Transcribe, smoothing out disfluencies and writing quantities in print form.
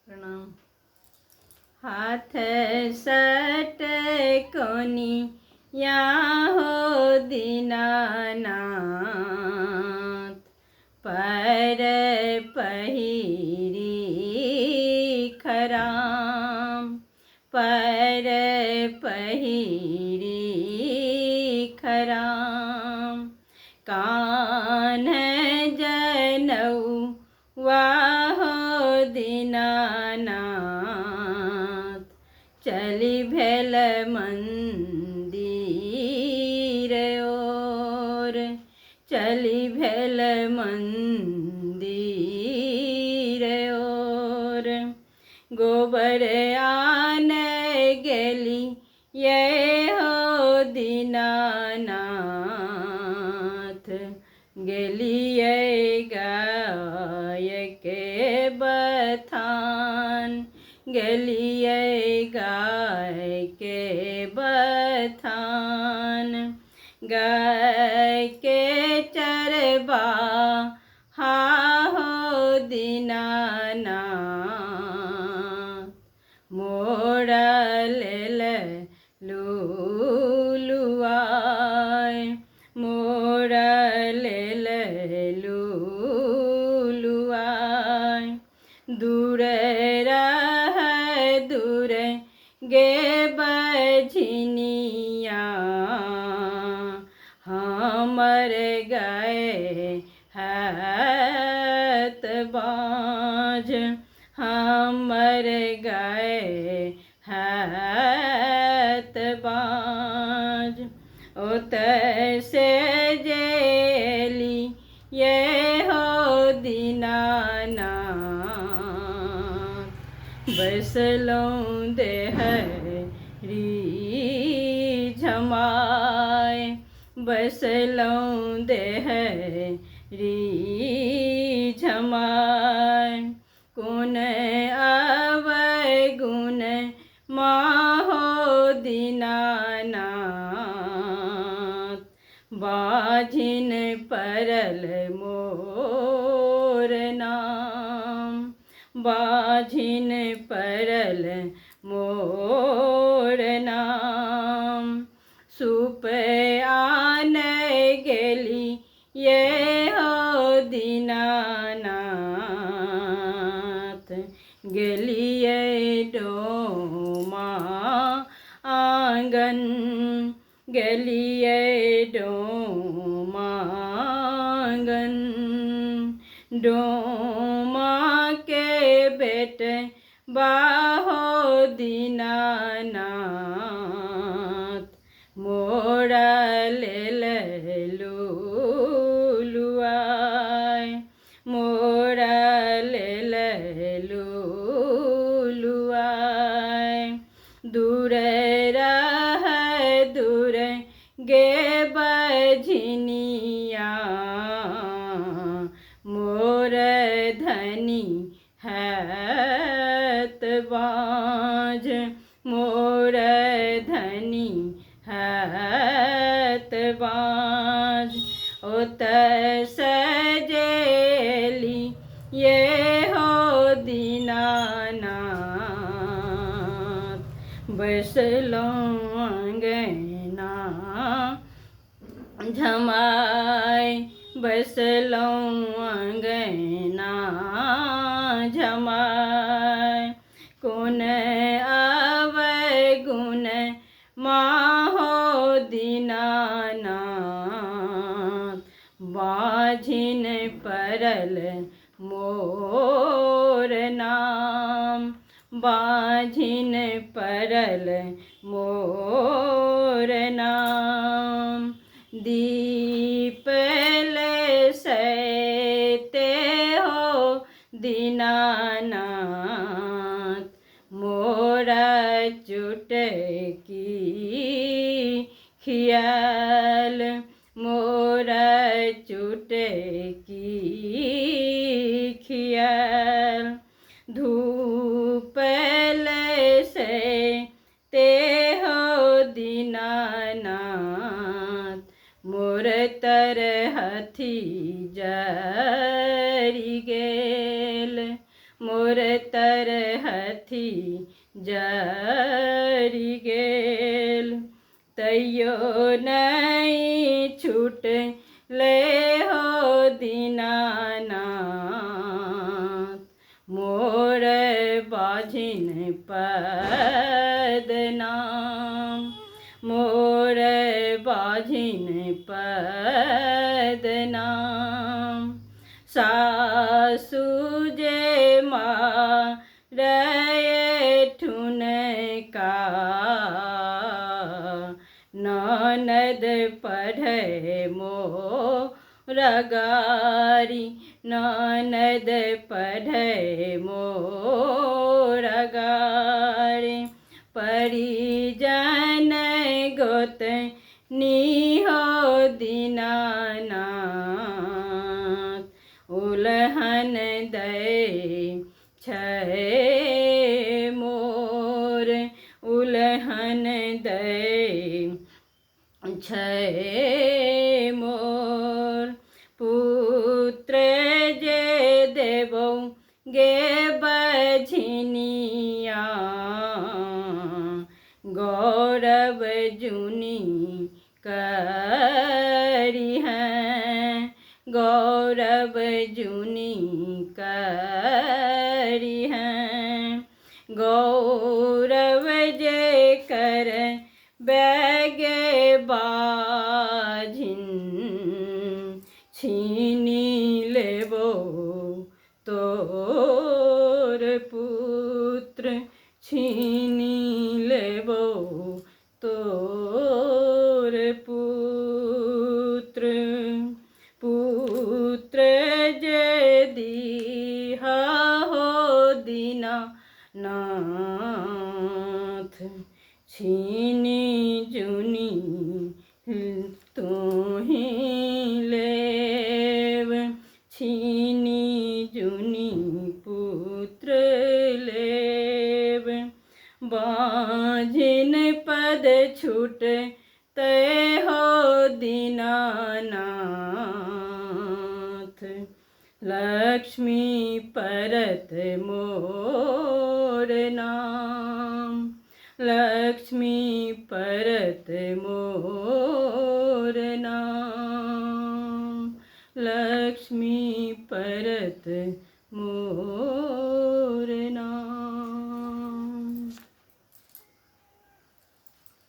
प्रणाम। हाथ सट कोनी या हो दीनानाथ, पर पहिरी खराम, पर पहिरी खराम। कान जनऊ वाहो दीनानाथ, चली भेल मंदिर ओर, चली भेल मंदिर ओर। गोबर आन गेली ये हो दीनानाथ, गेलिए गाय के बथान, गेलिए गाय के बथान। गाय के चरबा हा हो दीनानाथ, मोड़ा लेल लुलुआय, मोड़ा लेल लुलुआय। दूर रह दूर गे बझनिया, हमर गए हाथ बाँझ, हमर गए हाथ बाँझ। ओतय से जेली ये हो दीनानाथ, बैसलौं देहरी झमाय, बैसलौं देहरी झमाय। कोन अवगुण माहो दीनानाथ, बाझिन परल मोर नाम, बाझिन परल मोर नाम। सूप आन गेली ये हो दीनानाथ, गेलिए डोमा आंगन, गेलिए डोमा आंगन। डोमा के बेट बाहो दीनानाथ, मोड़ा लेल लुलुआय, मोड़ा लेल लुलुआय। दूर रह दूर गे बझनिया, मोर धनी हाथ बाँझ, मोर धनी हाथ बाँझ। ओतय सजेली ये हो दीनानाथ, बैसलौं अंगना झमाय, बैसलौं अंगना झमाय। कोन अवगुण माहो दीनानाथ, बाझिन परल मोर नाम, बाझिन परल मोर नाम। दीपल सैते हो दीनानाथ, मोरा चुटकी खियाल, मोरा चुटकी खियाल। धूपल से ते हो दीनानाथ, मोर तर हथी जरी गेल, मोर तरहથી જરી ગેલ તૈયો નહીં છૂટ લે હો દીનાનાથ મોર બાજીન પદનામ મોર બાજીન પદનામ સાસુ જે મારે ઠુનકા નનદ પઢે મોરગારી નનદ પઢે મોરગારી પરિજન ગોત નિહો દીનાનાથ ઉલહન દે છે મોર ઉલહન દે છે મોર પુત્ર જે દેવો ગે બજનિયા गौरव जूनी करी हैं गौरव जूनी करी हैं गौरव जे कर बैगे बाजिन छीनी लेबो तोर पुत्र छीनी लेबो तोर पुत्र पुत्र जे दीहा हो दीनानाथ छीनी जूनी तू ही लेव छीनी जूनी पुत्र लेव बाजिन पद छूट ते हो दीनानाथ लक्ष्मी परत मोर नाम लक्ष्मी परत मोर नाम लक्ष्मी परत मोर